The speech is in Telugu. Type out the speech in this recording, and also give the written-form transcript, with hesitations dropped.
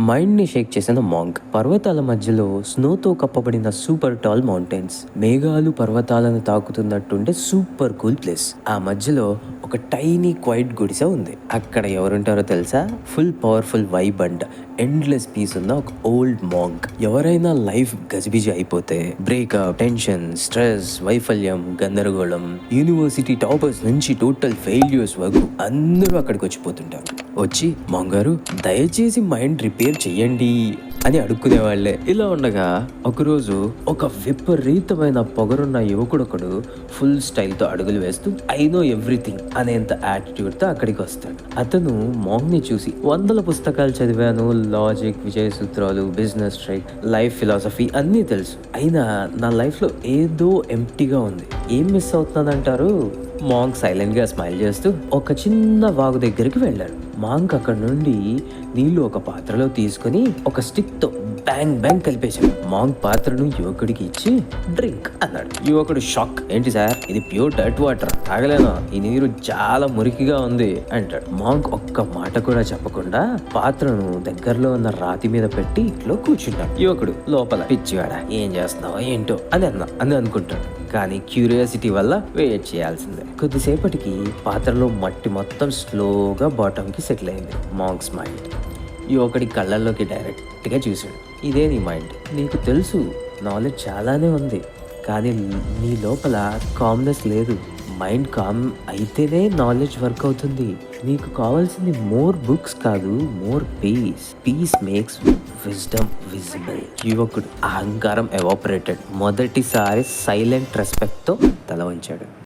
మైండ్ ని షేక్ చేసిన మాంక్. పర్వతాల మధ్యలో స్నోతో కప్పబడిన సూపర్ టాల్ మౌంటైన్స్, మేఘాలు పర్వతాలను తాకుతున్నట్టుండే సూపర్ కూల్ ప్లేస్. ఆ మధ్యలో ఒక టైనీ క్వైట్ గుడిసె ఉంది. అక్కడ ఎవరుంటారో తెలుసా? Full powerful vibe and endless peace ఉన్న ఒక ఓల్డ్ మాంక్. ఎవరైనా లైఫ్ గజిబిజి అయిపోతే, బ్రేకప్, టెన్షన్, స్ట్రెస్, వైఫల్యం, గందరగోళం, యూనివర్సిటీ టాపర్స్ నుంచి టోటల్ ఫెయిల్యూర్స్ వరకు అందరూ అక్కడికి వచ్చిపోతుంటారు. వచ్చి మాంగారు దయచేసి మైండ్ రిపేర్ చెయ్యండి అని అడుక్కునేవాళ్లే. ఇలా ఉండగా ఒకరోజు ఒక విపరీతమైన పొగరున్న యువకుడొకడు ఫుల్ స్టైల్తో అడుగులు వేస్తూ ఐ నో ఎవ్రీథింగ్ అనేంత యాటిట్యూడ్తో అక్కడికి వస్తాడు. అతను మాంగ్ ని చూసి, 100 పుస్తకాలు చదివాను, లాజిక్, విజయ సూత్రాలు, బిజినెస్ ట్రిక్, లైఫ్ ఫిలాసఫీ అన్నీ తెలుసు, అయినా నా లైఫ్లో ఏదో ఎంప్టీగా ఉంది, ఏం మిస్ అవుతున్నానంటారు? మాంక్ సైలెంట్ గా స్మైల్ చేస్తూ ఒక చిన్న వాగు దగ్గరికి వెళ్ళాడు. మాంక్ అక్కడ నుండి నీళ్లు ఒక పాత్రలో తీసుకుని ఒక స్టిక్ తో బ్యాంగ్ బ్యాంగ్ కలిపేశాడు. మాంక్ పాత్రను యువకుడికి ఇచ్చి డ్రింక్ అన్నాడు. యువకుడు షాక్. ఏంటి సార్, ఇది ప్యూర్ డర్ట్ వాటర్, తాగలేను, ఈ నీరు చాలా మురికిగా ఉంది అంటాడు. మాంక్ ఒక్క మాట కూడా చెప్పకుండా పాత్రను దగ్గరలో ఉన్న రాతి మీద పెట్టి ఇట్లో కూర్చున్నాడు. యువకుడు లోపల, పిచ్చివాడా ఏం చేస్తున్నావో ఏంటో అని అనుకుంటాడు. కానీ క్యూరియాసిటీ వల్ల వెయిట్ చేయాల్సిందే. కొద్దిసేపటికి పాత్రలో మట్టి మొత్తం స్లోగా బాటమ్ కి సెటిల్ అయింది. మాంక్స్ మైండ్ యువకుడి కళ్ళల్లోకి డైరెక్ట్గా చూశాడు. ఇదే నీ మైండ్, నీకు తెలుసు నాలెడ్జ్ చాలానే ఉంది, కానీ నీ లోపల కామ్నెస్ లేదు. మైండ్ కామ్ అయితేనే నాలెడ్జ్ వర్క్ అవుతుంది. నీకు కావాల్సింది మోర్ బుక్స్ కాదు, more peace. Peace makes wisdom visible. యువకుడు అహంకారం ఎవాపరేటెడ్. మొదటిసారి సైలెంట్ రెస్పెక్ట్తో తల వంచాడు.